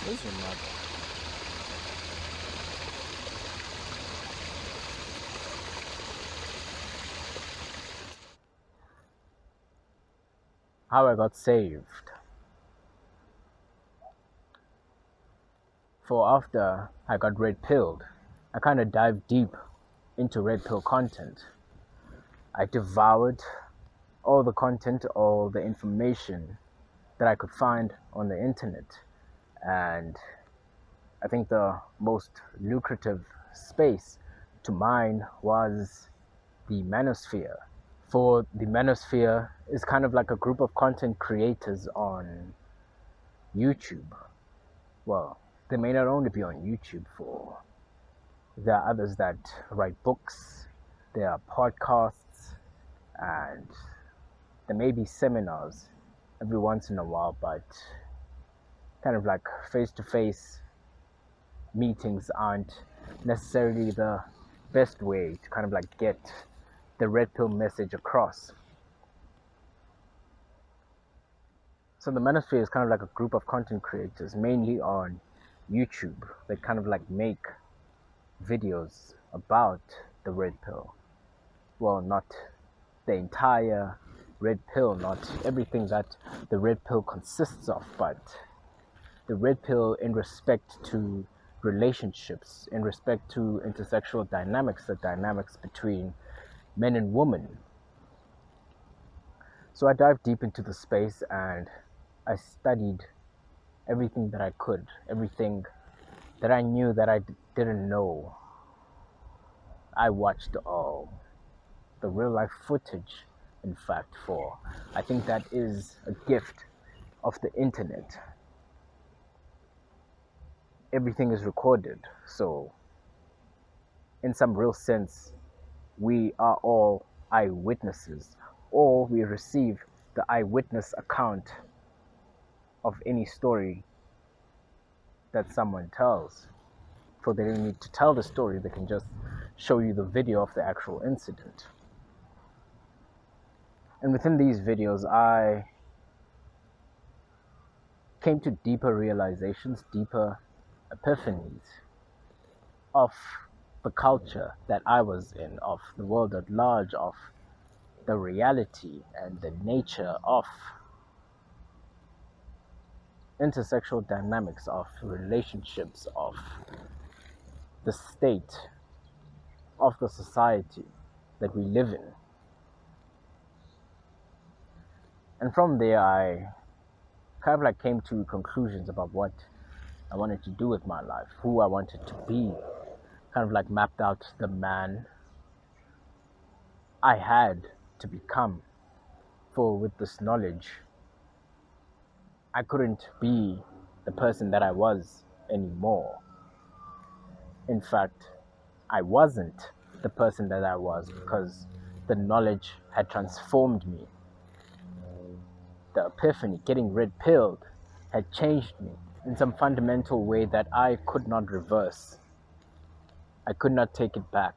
Where's your mother? How I got saved. For after I got red pilled, I kind of dived deep into red pill content. I devoured all the content, all the information that I could find on the internet. And I think the most lucrative space to mine was the manosphere. For the manosphere is kind of like a group of content creators on YouTube. Well, they may not only be on YouTube, for there are others that write books, there are podcasts, and there may be seminars every once in a while, but kind of like face-to-face meetings aren't necessarily the best way to kind of like get the red pill message across. So the manosphere is kind of like a group of content creators, mainly on YouTube, that kind of like make videos about the red pill. Well, not the entire red pill, not everything that the red pill consists of, but the red pill in respect to relationships, in respect to intersexual dynamics, the dynamics between men and women. So I dived deep into the space and I studied everything that I could, everything that I knew that I didn't know. I watched all the real life footage, in fact, for I think that is a gift of the internet. Everything is recorded, so in some real sense, we are all eyewitnesses, or we receive the eyewitness account of any story that someone tells. So they don't need to tell the story, they can just show you the video of the actual incident. And within these videos, I came to deeper realizations, deeper epiphanies of the culture that I was in, of the world at large, of the reality and the nature of intersexual dynamics, of relationships, of the state, of the society that we live in. And from there, I kind of like came to conclusions about what I wanted to do with my life, who I wanted to be, kind of like mapped out the man I had to become. For with this knowledge, I couldn't be the person that I was anymore. In fact, I wasn't the person that I was because the knowledge had transformed me. The epiphany, getting red pilled, had changed me in some fundamental way that I could not reverse. I could not take it back.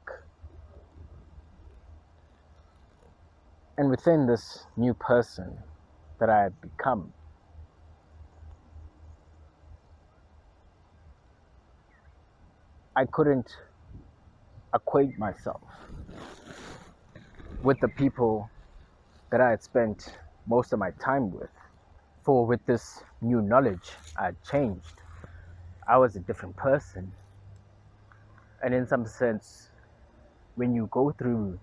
And within this new person that I had become, I couldn't equate myself with the people that I had spent most of my time with. For with this new knowledge, I had changed. I was a different person. And in some sense, when you go through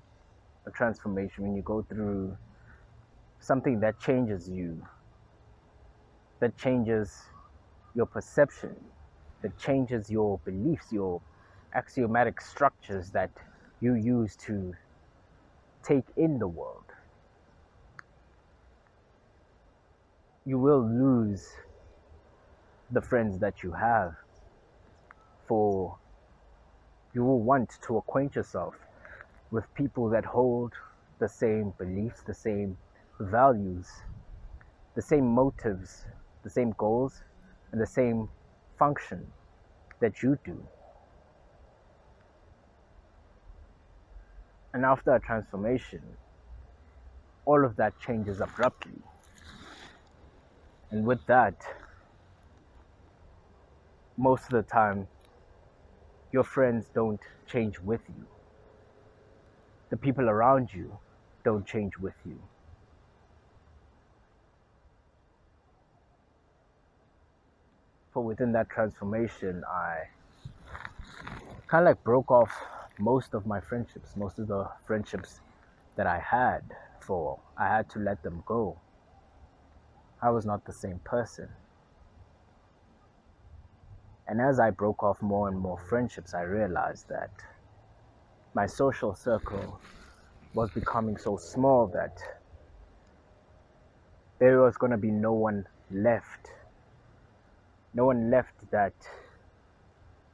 a transformation, when you go through something that changes you, that changes your perception, that changes your beliefs, your axiomatic structures that you use to take in the world, you will lose the friends that you have, for you will want to acquaint yourself with people that hold the same beliefs, the same values, the same motives, the same goals, and the same function that you do. And after a transformation, all of that changes abruptly. And with that, most of the time, your friends don't change with you. The people around you don't change with you. For within that transformation, I kind of like broke off most of my friendships, most of the friendships that I had, for I had to let them go. I was not the same person. And as I broke off more and more friendships, I realized that my social circle was becoming so small that there was going to be no one left. No one left that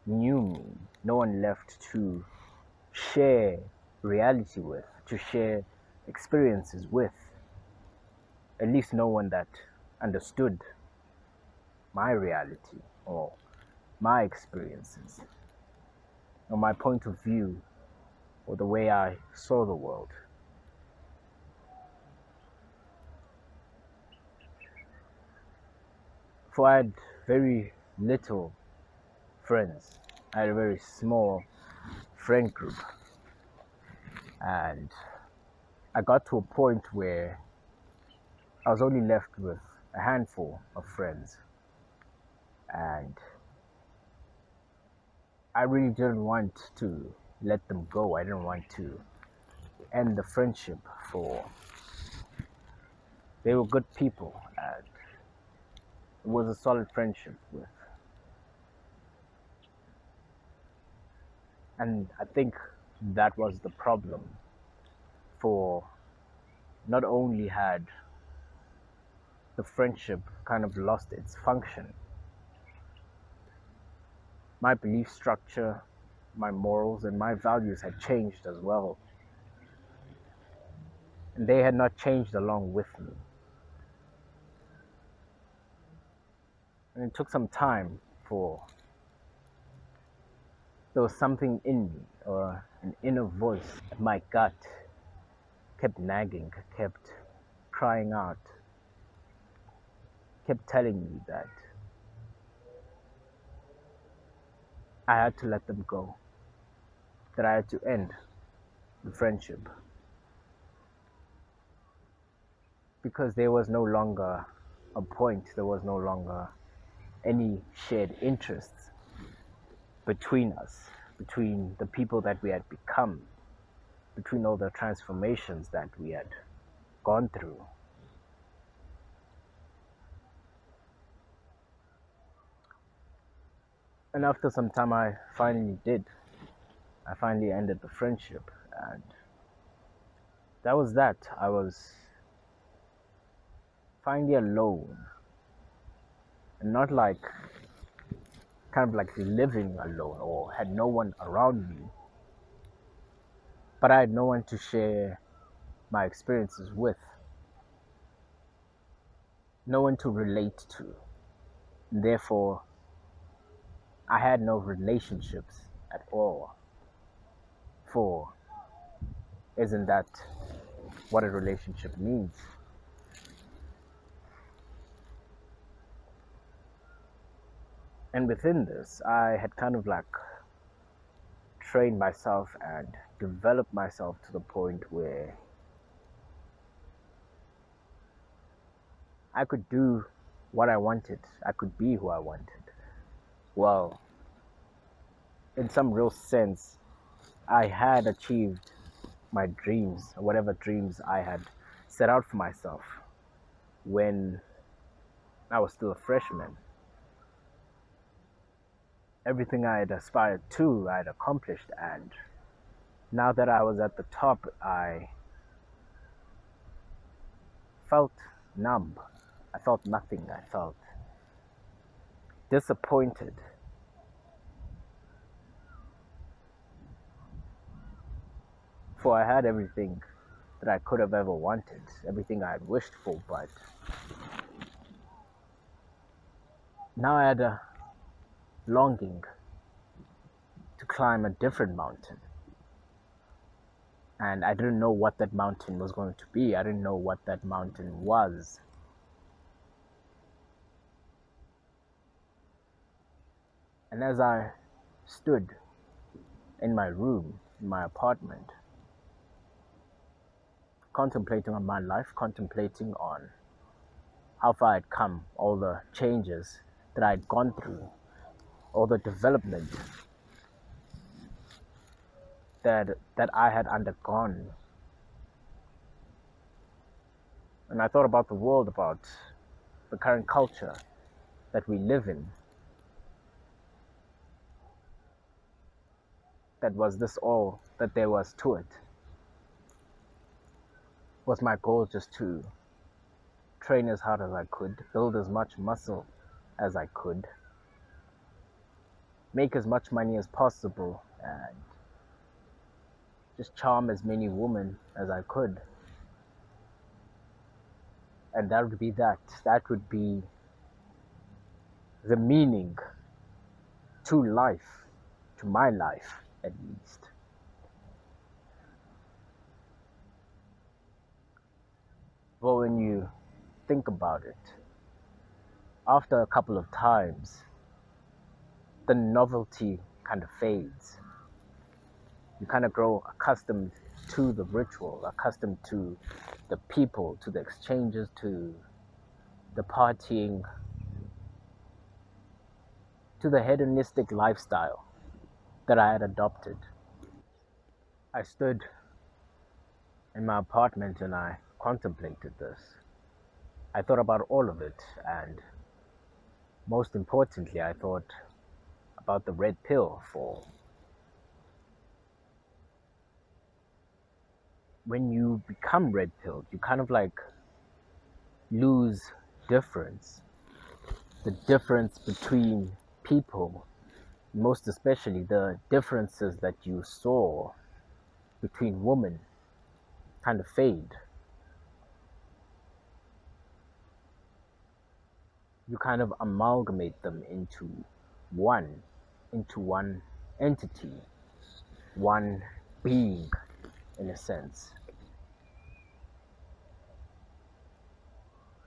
knew me. No one left to share reality with, to share experiences with. At least no one that understood my reality or my experiences or my point of view or the way I saw the world. For I had very little friends. I had a very small friend group. And I got to a point where I was only left with a handful of friends. And I really didn't want to let them go. I didn't want to end the friendship, for they were good people and it was a solid friendship with. And I think that was the problem. For not only had the friendship kind of lost its function, my belief structure, my morals, and my values had changed as well. And they had not changed along with me. And it took some time, for there was something in me, or an inner voice, my gut kept nagging, kept crying out, kept telling me that I had to let them go, that I had to end the friendship, because there was no longer a point, there was no longer any shared interests between us, between the people that we had become, between all the transformations that we had gone through. And after some time, I finally did. I finally ended the friendship, and that was that. I was finally alone, and not like kind of like living alone or had no one around me, but I had no one to share my experiences with, no one to relate to. Therefore, I had no relationships at all. For isn't that what a relationship means? And within this, I had kind of like trained myself and developed myself to the point where I could do what I wanted. I could be who I wanted. Well, in some real sense, I had achieved my dreams, whatever dreams I had set out for myself when I was still a freshman. Everything I had aspired to, I had accomplished, and now that I was at the top, I felt numb. I felt nothing. I felt disappointed. For I had everything that I could have ever wanted, everything I had wished for, but now I had a longing to climb a different mountain. And I didn't know what that mountain was going to be. I didn't know what that mountain was. And as I stood in my room, in my apartment, contemplating on my life, contemplating on how far I'd come, all the changes that I'd gone through, all the development that I had undergone. And I thought about the world, about the current culture that we live in. That was this all that there was to it? Was my goal just to train as hard as I could, build as much muscle as I could, make as much money as possible, and just charm as many women as I could? And that would be that. That would be the meaning to life, to my life at least. But when you think about it, after a couple of times, the novelty kind of fades. You kind of grow accustomed to the ritual, accustomed to the people, to the exchanges, to the partying, to the hedonistic lifestyle that I had adopted. I stood in my apartment and I contemplated this. I thought about all of it, and most importantly, I thought about the red pill. For when you become red pilled, you kind of like lose difference. The difference between people, most especially the differences that you saw between women, kind of fade. You kind of amalgamate them one, into one entity, one being, in a sense.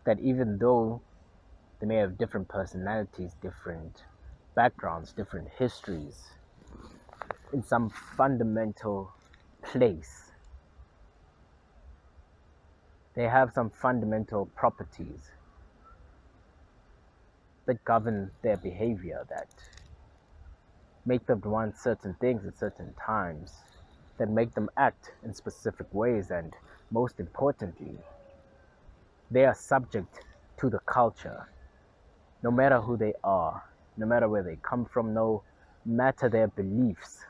That even though they may have different personalities, different backgrounds, different histories, in some fundamental place, they have some fundamental properties that govern their behavior, that make them want certain things at certain times, that make them act in specific ways, and most importantly, they are subject to the culture, no matter who they are, no matter where they come from, no matter their beliefs.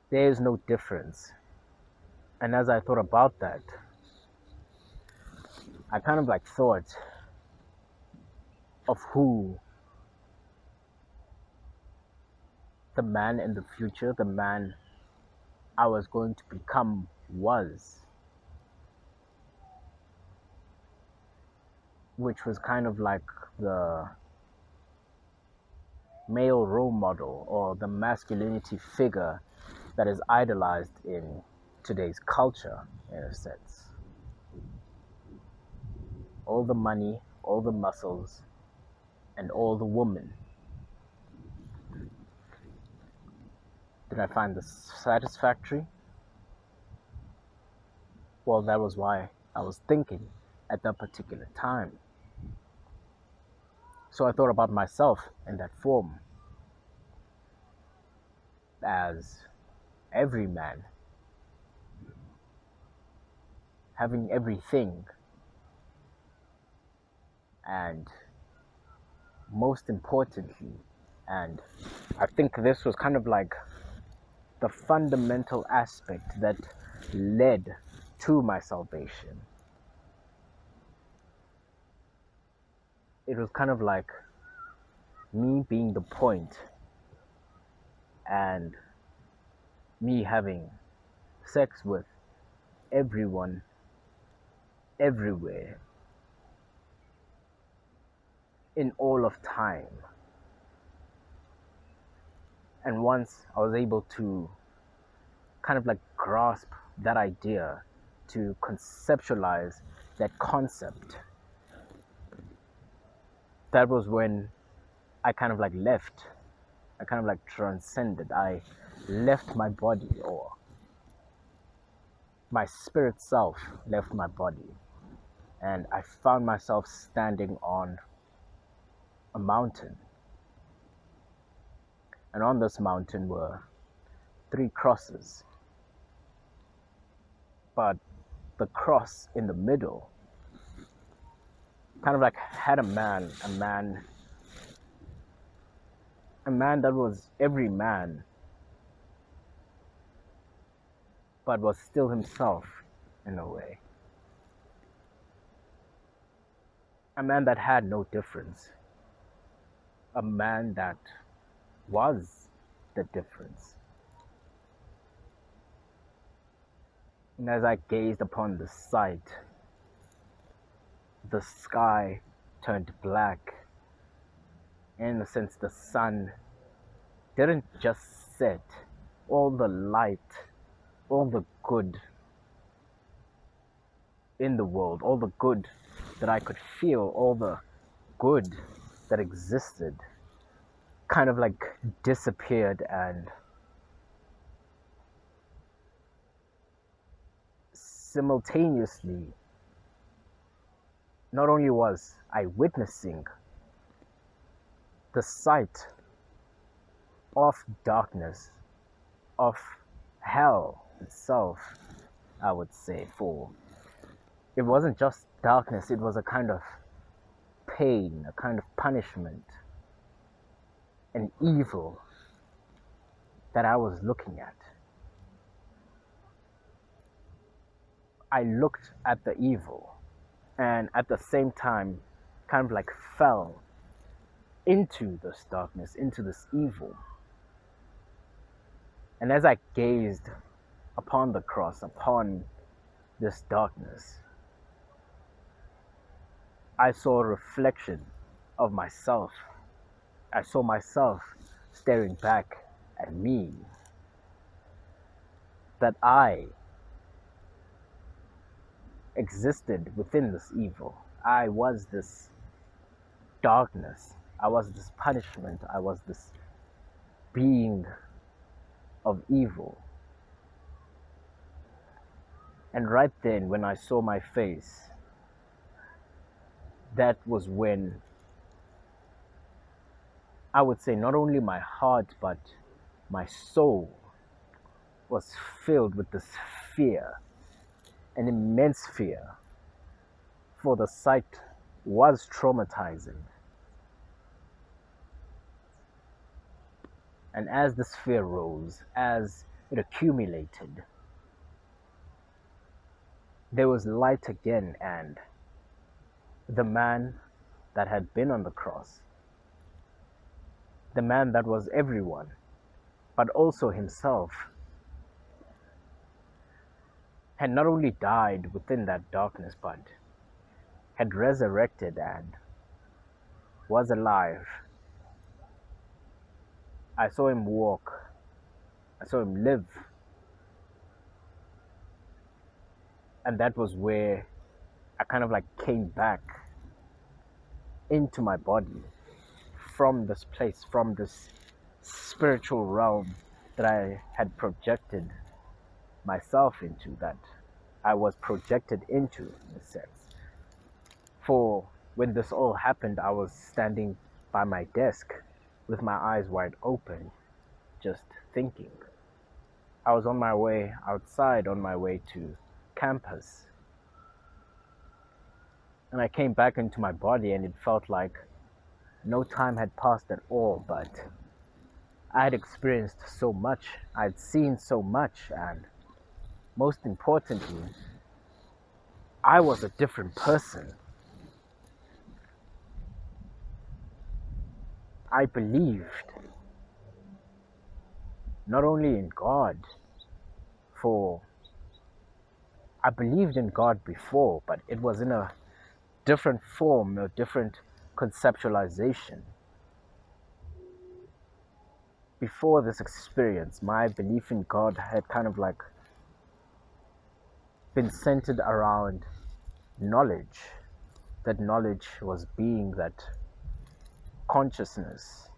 There is no difference. And as I thought about that, I kind of like thought of who the man in the future, the man I was going to become, was, which was kind of like the male role model or the masculinity figure that is idolized in today's culture, in a sense. All the money, all the muscles, and all the women. Did I find this satisfactory? Well, that was why I was thinking at that particular time. So I thought about myself in that form as every man, having everything, and most importantly, and I think this was kind of like the fundamental aspect that led to my salvation. It was kind of like me being the point and me having sex with everyone, everywhere, in all of time. And once I was able to kind of like grasp that idea, to conceptualize that concept, that was when I kind of like left. I kind of like transcended. I left my body, or my spirit self left my body, and I found myself standing on a mountain. And on this mountain were three crosses, but the cross in the middle kind of like had a man that was every man, but was still himself in a way. A man that had no difference. A man that was the difference. And as I gazed upon the sight, the sky turned black. In a sense, the sun didn't just set. All the light, all the good in the world, all the good that I could feel, all the good that existed, kind of like disappeared, and simultaneously, not only was I witnessing the sight of darkness, of hell itself, I would say, for it wasn't just darkness, it was a kind of pain, a kind of punishment, an evil that I was looking at. I looked at the evil and at the same time kind of like fell into this darkness, into this evil. And as I gazed upon the cross, upon this darkness, I saw a reflection of myself. I saw myself staring back at me. That I existed within this evil. I was this darkness. I was this punishment. I was this being of evil. And right then, when I saw my face, that was when I would say not only my heart, but my soul was filled with this fear, an immense fear, for the sight was traumatizing. And as this fear rose, as it accumulated, there was light again, and the man that had been on the cross, the man that was everyone, but also himself, had not only died within that darkness, but had resurrected and was alive. I saw him walk. I saw him live. And that was where I kind of like came back into my body from this place, from this spiritual realm that I had projected myself into, that I was projected into, in a sense. For when this all happened, I was standing by my desk with my eyes wide open, just thinking. I was on my way outside, on my way to campus. And I came back into my body, and it felt like no time had passed at all, but I had experienced so much, I had seen so much, and most importantly, I was a different person. I believed not only in God, for I believed in God before, but it was in a different form, a different conceptualization. Before this experience, my belief in God had kind of like been centered around knowledge. That knowledge was being that consciousness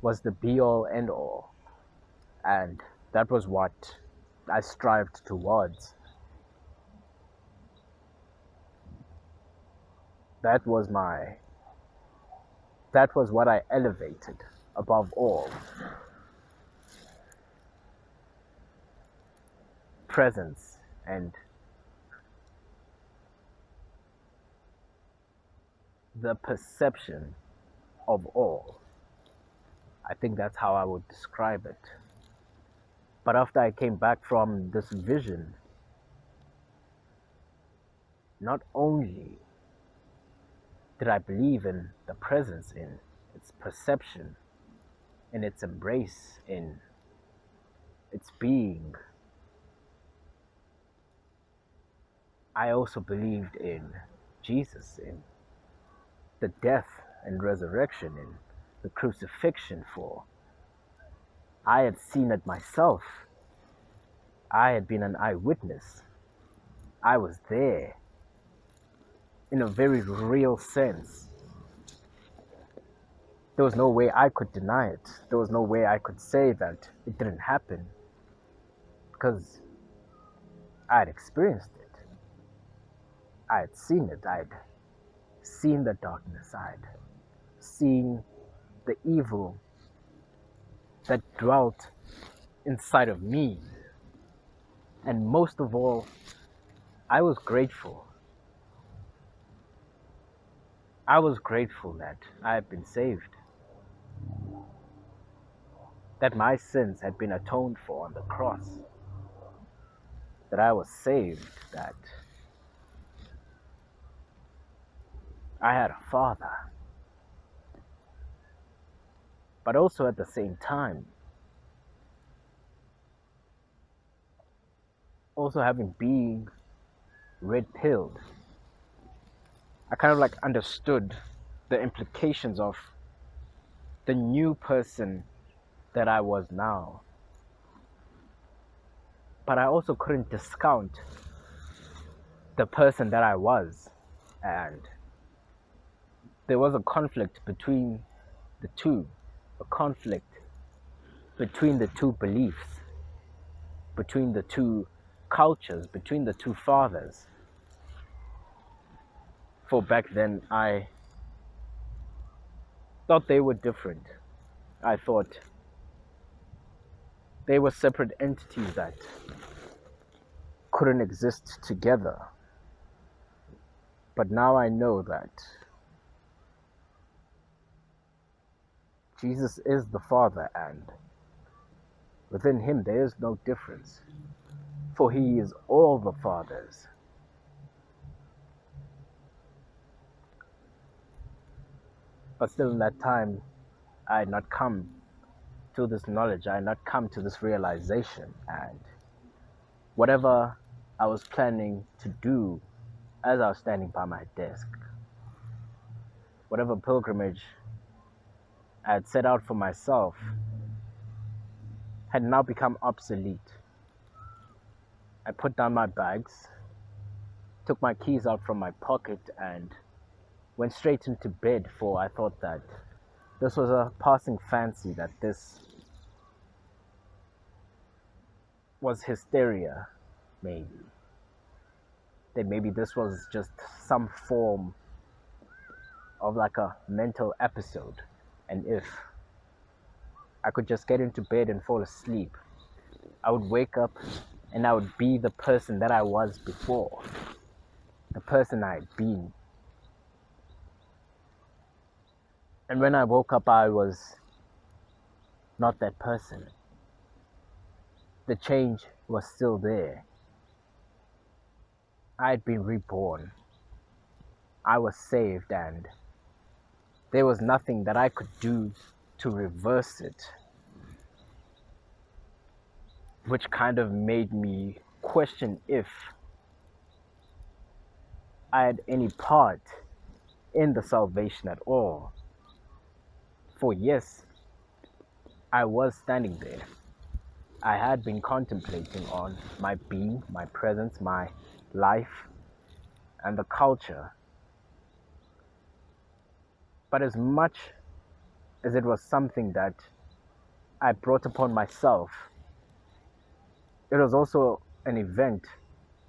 was the be all end all, and that was what I strived towards. That was my that was what I elevated above all. Presence and the perception of all. I think that's how I would describe it. But after I came back from this vision, not only did I believe in the presence, in its perception, in its embrace, in its being, I also believed in Jesus, in the death and resurrection, in the crucifixion, for I had seen it myself. I had been an eyewitness. I was there in a very real sense. There was no way I could deny it. There was no way I could say that it didn't happen because I had experienced it. I had seen it. I'd seen the darkness. I'd seen the evil that dwelt inside of me. And most of all, I was grateful. I was grateful that I had been saved, that my sins had been atoned for on the cross, that I was saved, that I had a father. But also at the same time, also having been red-pilled, I kind of like understood the implications of the new person that I was now. But I also couldn't discount the person that I was, and there was a conflict between the two, a conflict between the two beliefs, between the two cultures, between the two fathers. For back then, I thought they were different. I thought they were separate entities that couldn't exist together. But now I know that Jesus is the Father, and within him there is no difference, for he is all the fathers. But still in that time, I had not come to this knowledge, I had not come to this realization, and whatever I was planning to do as I was standing by my desk, whatever pilgrimage I had set out for myself, had now become obsolete. I put down my bags, took my keys out from my pocket, and went straight into bed, for I thought that this was a passing fancy, that this was hysteria, maybe. That maybe this was just some form of like a mental episode, and if I could just get into bed and fall asleep, I would wake up and I would be the person that I was before, the person I had been. And when I woke up, I was not that person. The change was still there. I had been reborn. I was saved, and there was nothing that I could do to reverse it, which kind of made me question if I had any part in the salvation at all. For yes, I was standing there. I had been contemplating on my being, my presence, my life, and the culture. But as much as it was something that I brought upon myself. It was also an event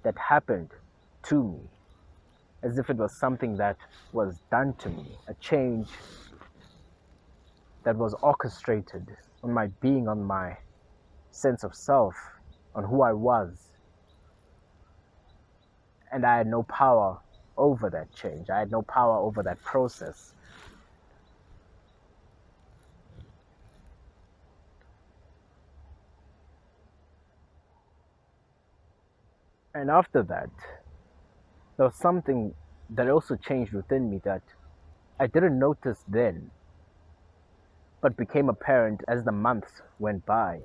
that happened to me, as if it was something that was done to me, a change that was orchestrated on my being, on my sense of self, on who I was. And I had no power over that change. I had no power over that process. And after that, there was something that also changed within me that I didn't notice then, but became apparent as the months went by,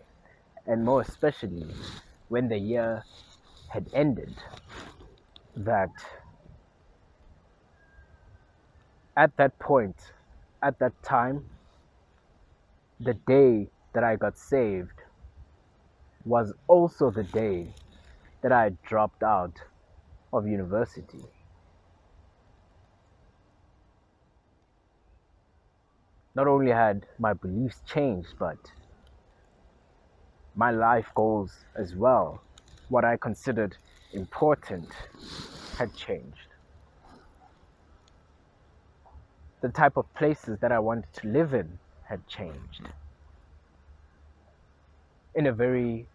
and more especially when the year had ended. That at that point, at that time, the day that I got saved was also the day that I dropped out of university. Not only had my beliefs changed, but my life goals as well, what I considered important, had changed. The type of places that I wanted to live in had changed in a very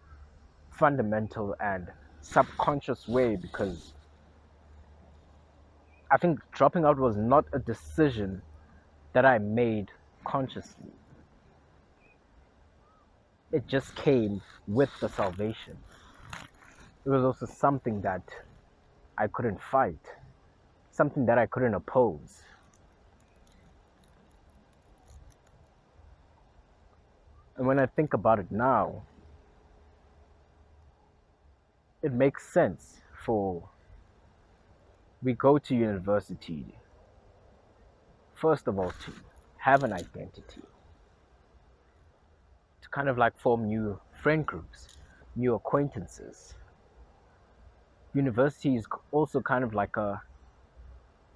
fundamental and subconscious way, because I think dropping out was not a decision that I made consciously. It just came with the salvation. It was also something that I couldn't fight, something that I couldn't oppose. And when I think about it now, it makes sense. For we go to university, first of all, to have an identity, to kind of like form new friend groups, new acquaintances. University is also kind of like a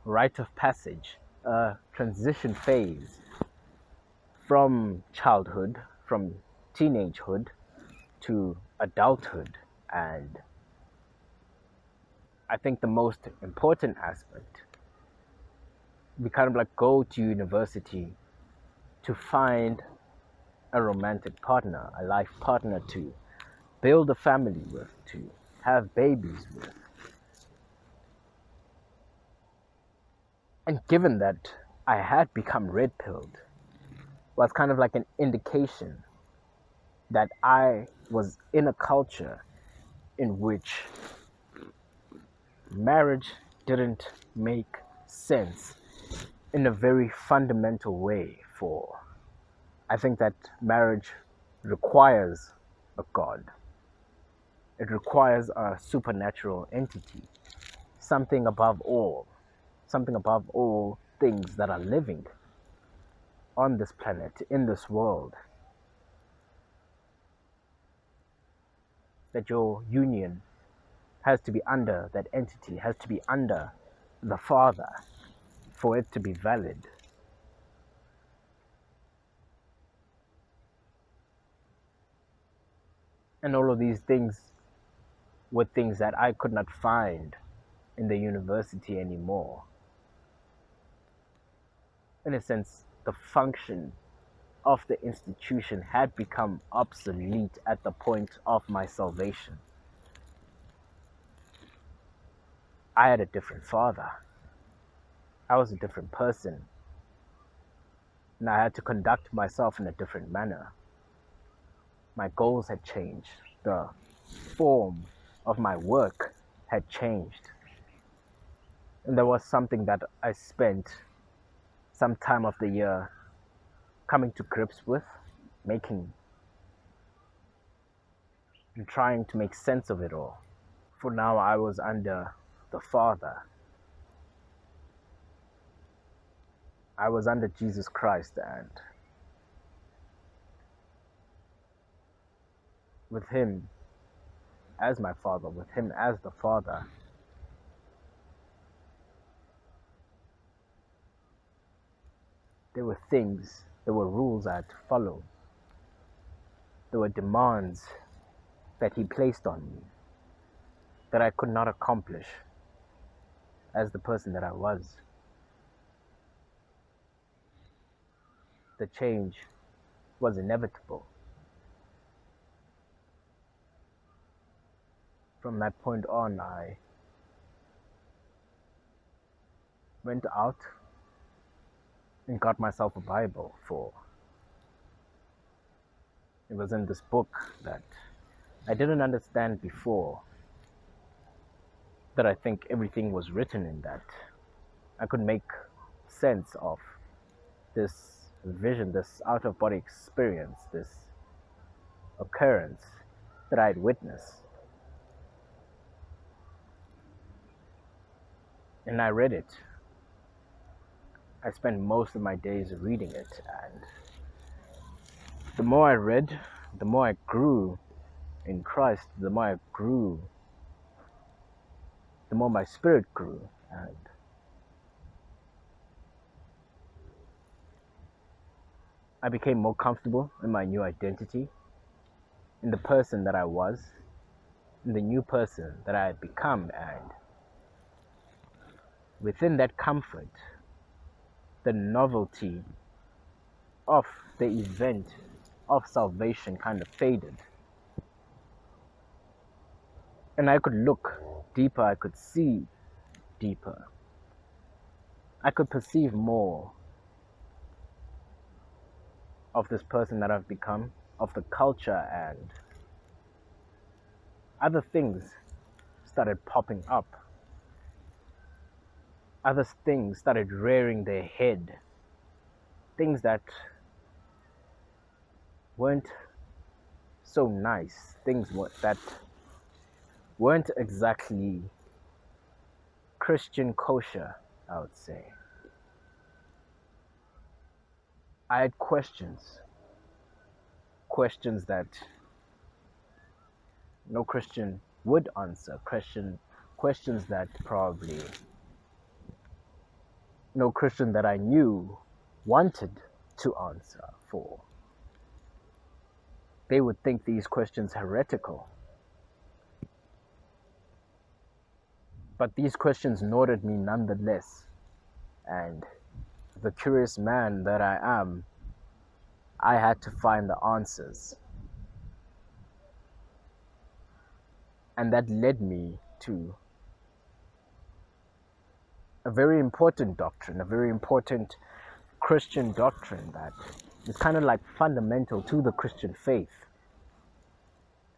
rite of passage, a transition phase from childhood, from teenagehood to adulthood. And I think the most important aspect, we kind of like go to university to find a romantic partner, a life partner to build a family with, to have babies with. And given that I had become red pilled, was kind of like an indication that I was in a culture in which marriage didn't make sense in a very fundamental way. For I think that marriage requires a God. It requires a supernatural entity, something above all, something above all things that are living on this planet, in this world. That your union has to be under, that entity has to be under the Father for it to be valid. And all of these things were things that I could not find in the university anymore. In a sense, the function of the institution had become obsolete at the point of my salvation. I had a different father. I was a different person. And I had to conduct myself in a different manner. My goals had changed. The form of my work had changed. And there was something that I spent some time of the year coming to grips with, making and trying to make sense of it all. For now, I was under the Father. I was under Jesus Christ, and with Him as my Father, with Him as the Father, there were things There were rules I had to follow. There were demands that he placed on me that I could not accomplish as the person that I was. The change was inevitable. From that point on, I went out and got myself a Bible. For it was in this book that I didn't understand before, that I think everything was written in that. I could make sense of this vision, this out of body experience, this occurrence that I had witnessed. And I read it. I spent most of my days reading it, and the more I read, the more I grew in Christ, the more I grew, the more my spirit grew, and I became more comfortable in my new identity, in the person that I was, in the new person that I had become, and within that comfort, the novelty of the event of salvation kind of faded. And I could look deeper, I could see deeper. I could perceive more of this person that I've become, of the culture, and other things started popping up. Other things started rearing their head. Things that weren't so nice. Things that weren't exactly Christian kosher, I would say. I had questions that no Christian would answer, questions that probably no Christian that I knew wanted to answer for. They would think these questions heretical. But these questions gnawed at me nonetheless. And the curious man that I am, I had to find the answers. And that led me to a very important doctrine, a very important Christian doctrine that is kind of like fundamental to the Christian faith.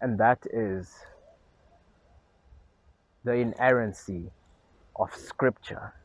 And that is the inerrancy of Scripture.